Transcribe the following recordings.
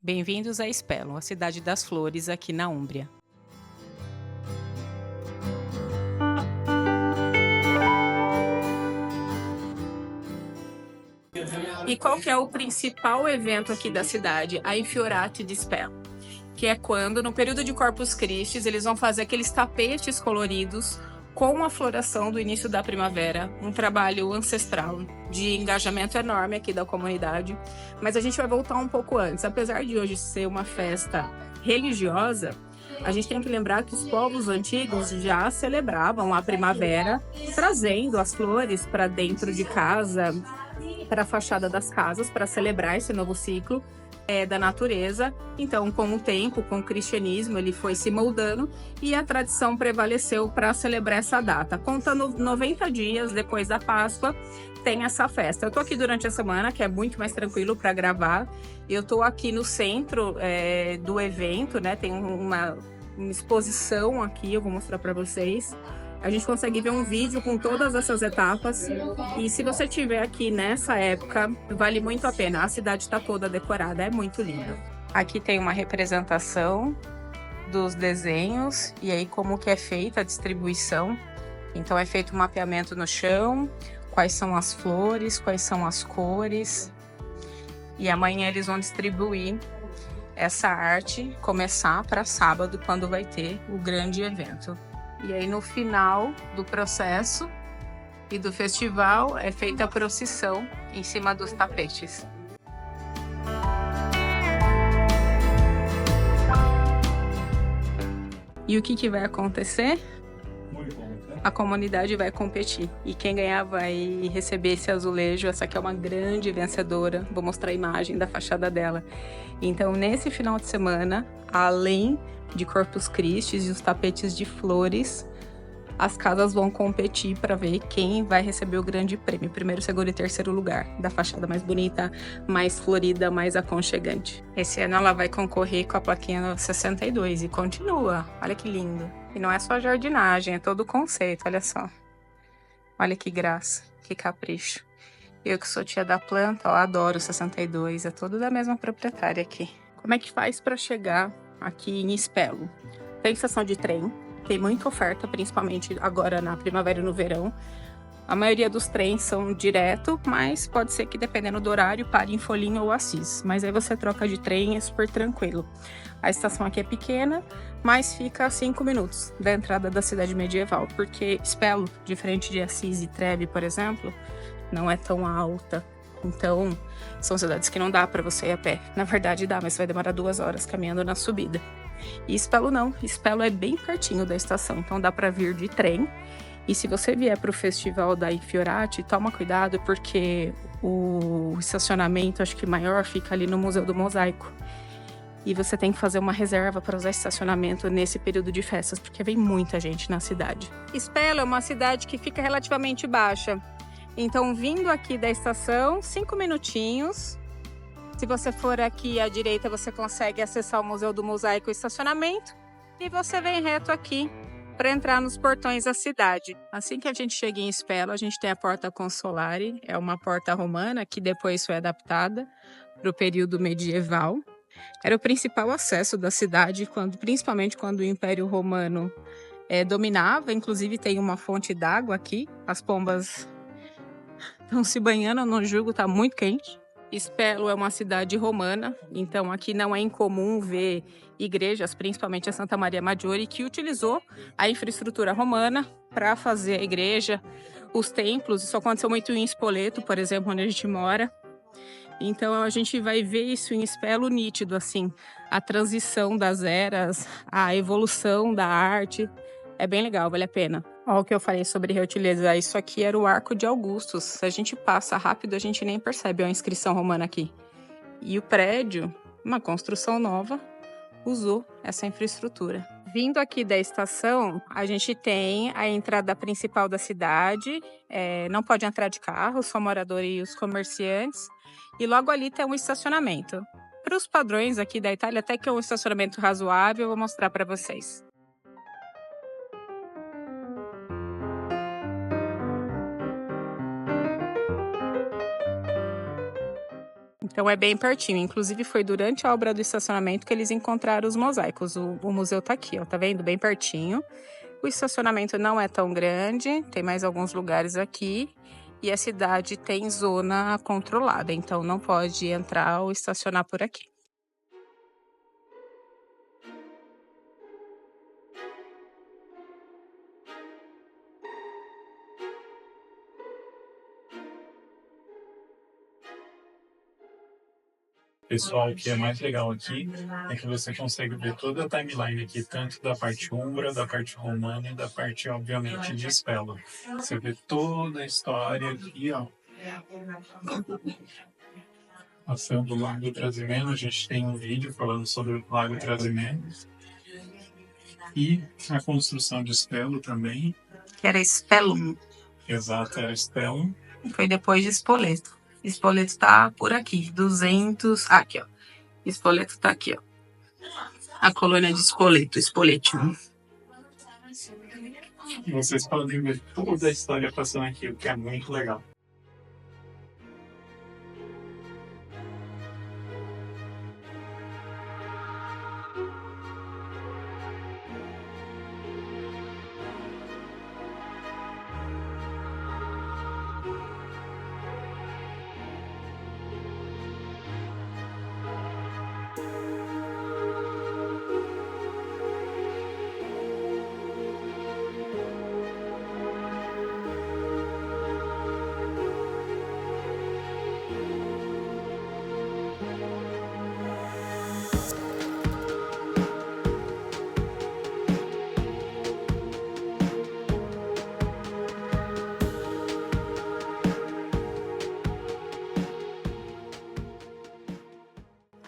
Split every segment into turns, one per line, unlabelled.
Bem-vindos a Spello, a cidade das flores aqui na Úmbria. E qual que é o principal evento aqui da cidade? A Infiorati di Spello, que é quando, no período de Corpus Christi, eles vão fazer aqueles tapetes coloridos com a floração do início da primavera, um trabalho ancestral de engajamento enorme aqui da comunidade. Mas a gente vai voltar um pouco antes. Apesar de hoje ser uma festa religiosa, a gente tem que lembrar que os povos antigos já celebravam a primavera, trazendo as flores para dentro de casa, para a fachada das casas, para celebrar esse novo ciclo da natureza. Então, com o tempo, com o cristianismo, ele foi se moldando e a tradição prevaleceu para celebrar essa data. Contando 90 dias depois da Páscoa, tem essa festa. Eu tô aqui durante a semana, que é muito mais tranquilo para gravar. Eu tô aqui no centro do evento, né? Tem uma exposição aqui, eu vou mostrar para vocês. A gente consegue ver um vídeo com todas essas etapas. E se você estiver aqui nessa época, vale muito a pena. A cidade está toda decorada, é muito linda. Aqui tem uma representação dos desenhos e aí como que é feita a distribuição. Então é feito um mapeamento no chão, quais são as flores, quais são as cores. E amanhã eles vão distribuir essa arte, começar para sábado, quando vai ter o grande evento. E aí no final do processo e do festival é feita a procissão em cima dos tapetes. E o que vai acontecer? A comunidade vai competir e quem ganhar vai receber esse azulejo. Essa aqui é uma grande vencedora, vou mostrar a imagem da fachada dela. Então nesse final de semana, além de Corpus Christi e os tapetes de flores, as casas vão competir para ver quem vai receber o grande prêmio. Primeiro, segundo e terceiro lugar da fachada mais bonita, mais florida, mais aconchegante. Esse ano ela vai concorrer com a plaquinha 62 e continua. Olha que lindo. E não é só jardinagem, é todo o conceito, olha só. Olha que graça, que capricho. Eu que sou tia da planta, ó, adoro o 62, é todo da mesma proprietária aqui. Como é que faz para chegar aqui em Spello? Tem estação de trem, tem muita oferta, principalmente agora na primavera e no verão. A maioria dos trens são direto, mas pode ser que dependendo do horário pare em Foligno ou Assis. Mas aí você troca de trem, é super tranquilo. A estação aqui é pequena, mas fica a 5 minutos da entrada da cidade medieval, porque Spello, diferente de Assis e Treve, por exemplo, não é tão alta. Então, são cidades que não dá para você ir a pé. Na verdade dá, mas vai demorar 2 horas caminhando na subida. E Spello não, Spello é bem pertinho da estação, então dá para vir de trem. E se você vier para o festival da Infiorati, toma cuidado, porque o estacionamento, acho que maior, fica ali no Museu do Mosaico. E você tem que fazer uma reserva para usar estacionamento nesse período de festas, porque vem muita gente na cidade. Spello é uma cidade que fica relativamente baixa. Então, vindo aqui da estação, 5 minutinhos. Se você for aqui à direita, você consegue acessar o Museu do Mosaico e estacionamento. E você vem reto aqui para entrar nos portões da cidade. Assim que a gente chega em Spello, a gente tem a Porta Consolari. É uma porta romana que depois foi adaptada para o período medieval. Era o principal acesso da cidade, principalmente quando o Império Romano dominava. Inclusive tem uma fonte d'água aqui. As pombas estão se banhando no jugo, está muito quente. Spello é uma cidade romana, então aqui não é incomum ver igrejas, principalmente a Santa Maria Maggiore, que utilizou a infraestrutura romana para fazer a igreja, os templos. Isso aconteceu muito em Spoleto, por exemplo, onde a gente mora. Então a gente vai ver isso em Spello nítido, assim, a transição das eras, a evolução da arte. É bem legal, vale a pena. Olha o que eu falei sobre reutilizar. Isso aqui era o Arco de Augustus. Se a gente passa rápido, a gente nem percebe a inscrição romana aqui. E o prédio, uma construção nova, usou essa infraestrutura. Vindo aqui da estação, a gente tem a entrada principal da cidade. Não pode entrar de carro, só moradores e os comerciantes. E logo ali tem um estacionamento. Para os padrões aqui da Itália, até que é um estacionamento razoável, eu vou mostrar para vocês. Então é bem pertinho. Inclusive foi durante a obra do estacionamento que eles encontraram os mosaicos. O museu tá aqui, ó, tá vendo? Bem pertinho. O estacionamento não é tão grande, tem mais alguns lugares aqui. E a cidade tem zona controlada, então não pode entrar ou estacionar por aqui.
Pessoal, o que é mais legal aqui é que você consegue ver toda a timeline aqui, tanto da parte Umbra, da parte Romana e da parte, obviamente, de Spello. Você vê toda a história aqui, ó. Passando o Lago Trasimeno, a gente tem um vídeo falando sobre o Lago Trasimeno. E a construção de Spello também.
Que era Spellum.
Exato, era Spello.
Foi depois de Spoleto. Spoleto tá por aqui, 200... Ah, aqui, ó. Spoleto tá aqui, ó. A colônia de Spoleto, Spoletium.
Vocês podem ver toda a história passando aqui, o que é muito legal.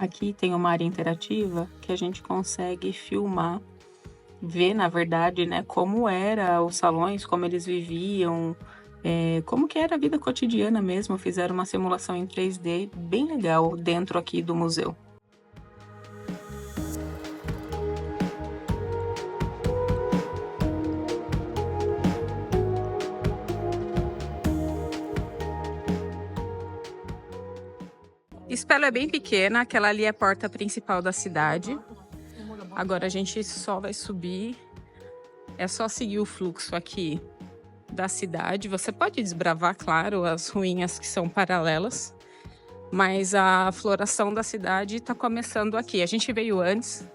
Aqui tem uma área interativa que a gente consegue filmar, ver, na verdade, né, como era os salões, como eles viviam, como que era a vida cotidiana mesmo. Fizeram uma simulação em 3D bem legal dentro aqui do museu. Spello é bem pequena, aquela ali é a porta principal da cidade. Agora a gente só vai subir, é só seguir o fluxo aqui da cidade. Você pode desbravar, claro, as ruínas que são paralelas, mas a floração da cidade está começando aqui. A gente veio antes.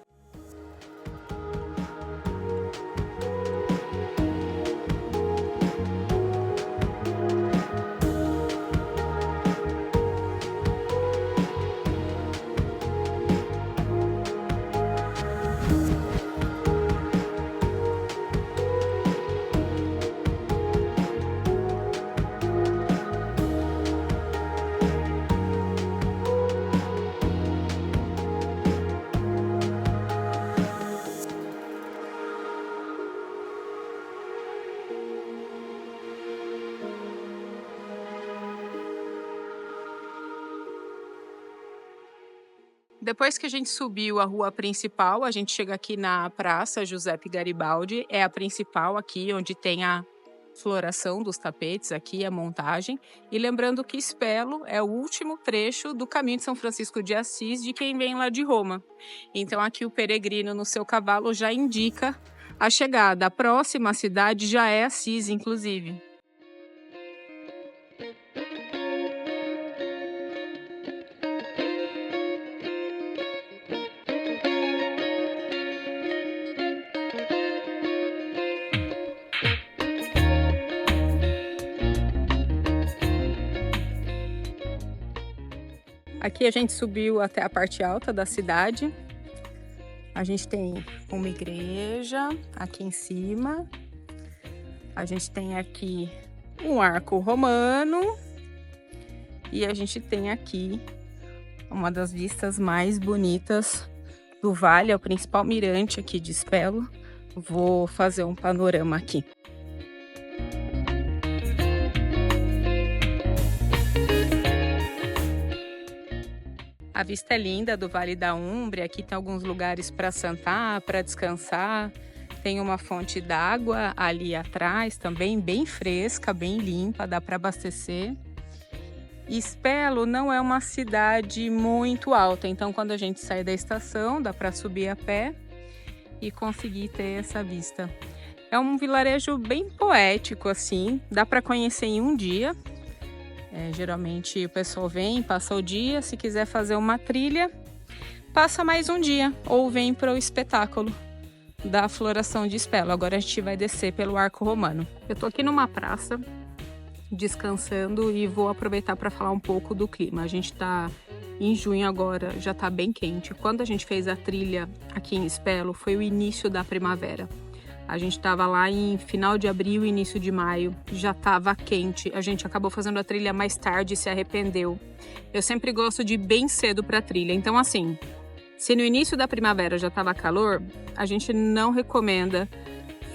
Depois que a gente subiu a rua principal, a gente chega aqui na Praça Giuseppe Garibaldi. É a principal aqui, onde tem a floração dos tapetes, aqui a montagem. E lembrando que Spello é o último trecho do caminho de São Francisco de Assis de quem vem lá de Roma. Então aqui o peregrino no seu cavalo já indica a chegada. A próxima cidade já é Assis, inclusive. Aqui a gente subiu até a parte alta da cidade. A gente tem uma igreja aqui em cima. A gente tem aqui um arco romano. E a gente tem aqui uma das vistas mais bonitas do vale, é o principal mirante aqui de Spello. Vou fazer um panorama aqui. A vista é linda do Vale da Umbria. Aqui tem alguns lugares para sentar, para descansar. Tem uma fonte d'água ali atrás também, bem fresca, bem limpa, dá para abastecer. Espelo não é uma cidade muito alta, então quando a gente sai da estação, dá para subir a pé e conseguir ter essa vista. É um vilarejo bem poético, assim, dá para conhecer em um dia. Geralmente o pessoal vem, passa o dia, se quiser fazer uma trilha, passa mais um dia, ou vem para o espetáculo da floração de Espelo. Agora a gente vai descer pelo Arco Romano. Eu tô aqui numa praça, descansando, e vou aproveitar para falar um pouco do clima. A gente tá em junho agora, já tá bem quente. Quando a gente fez a trilha aqui em Espelo, foi o início da primavera. A gente estava lá em final de abril, início de maio, já estava quente. A gente acabou fazendo a trilha mais tarde e se arrependeu. Eu sempre gosto de ir bem cedo para a trilha. Então, assim, se no início da primavera já estava calor, a gente não recomenda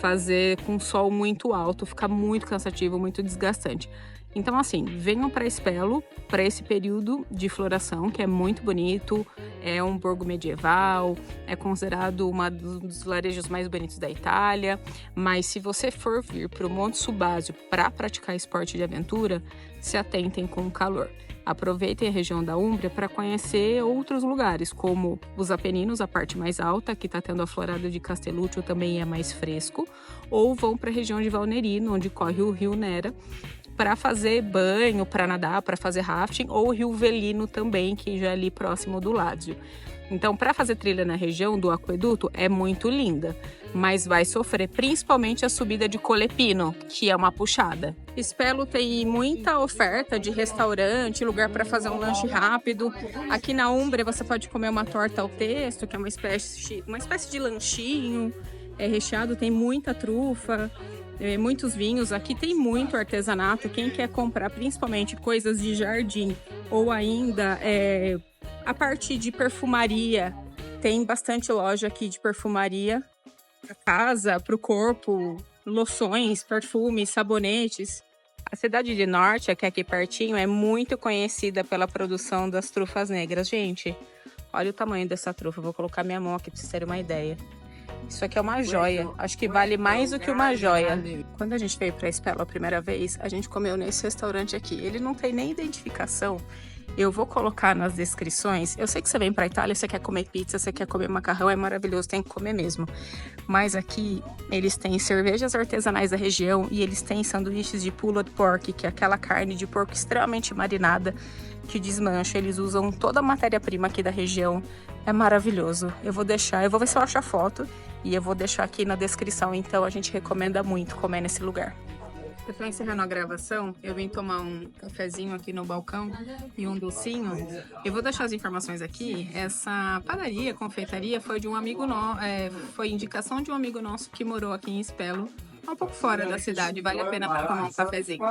fazer com sol muito alto, fica muito cansativo, muito desgastante. Então, assim, venham para Espelo para esse período de floração, que é muito bonito, é um borgo medieval, é considerado um dos vilarejos mais bonitos da Itália, mas se você for vir para o Monte Subásio para praticar esporte de aventura, se atentem com o calor. Aproveitem a região da Úmbria para conhecer outros lugares, como os Apeninos, a parte mais alta, que está tendo a florada de Castelluccio, também é mais fresco, ou vão para a região de Valnerino, onde corre o Rio Nera, para fazer banho, para nadar, para fazer rafting, ou o Rio Velino também, que já é ali próximo do Ládzio. Então, para fazer trilha na região do Aqueduto é muito linda, mas vai sofrer principalmente a subida de Colepino, que é uma puxada. Espelo tem muita oferta de restaurante, lugar para fazer um lanche rápido. Aqui na Úmbria você pode comer uma torta ao pesto, que é uma espécie de lanchinho, recheado, tem muita trufa. Muitos vinhos, aqui tem muito artesanato. Quem quer comprar principalmente coisas de jardim ou ainda a parte de perfumaria, tem bastante loja aqui de perfumaria para casa, para o corpo, loções, perfumes, sabonetes. A cidade de Norcia, que é aqui pertinho, é muito conhecida pela produção das trufas negras. Gente, olha o tamanho dessa trufa, vou colocar minha mão aqui para vocês terem uma ideia. Isso aqui é uma joia, acho que vale mais do que uma joia. Quando a gente veio para Espelo a primeira vez, a gente comeu nesse restaurante aqui. Ele não tem nem identificação. Eu vou colocar nas descrições. Eu sei que você vem para Itália, você quer comer pizza, você quer comer macarrão, é maravilhoso, tem que comer mesmo. Mas aqui eles têm cervejas artesanais da região e eles têm sanduíches de pulled pork, que é aquela carne de porco extremamente marinada que desmancha. Eles usam toda a matéria-prima aqui da região. É maravilhoso. Eu vou ver se eu acho a foto e eu vou deixar aqui na descrição. Então a gente recomenda muito comer nesse lugar. Eu tô encerrando a gravação, eu vim tomar um cafezinho aqui no balcão e um docinho. Eu vou deixar as informações aqui. Essa padaria, confeitaria, foi de um amigo nosso, foi indicação de um amigo nosso que morou aqui em Espelo, um pouco fora da cidade. Vale a pena para tomar um cafezinho.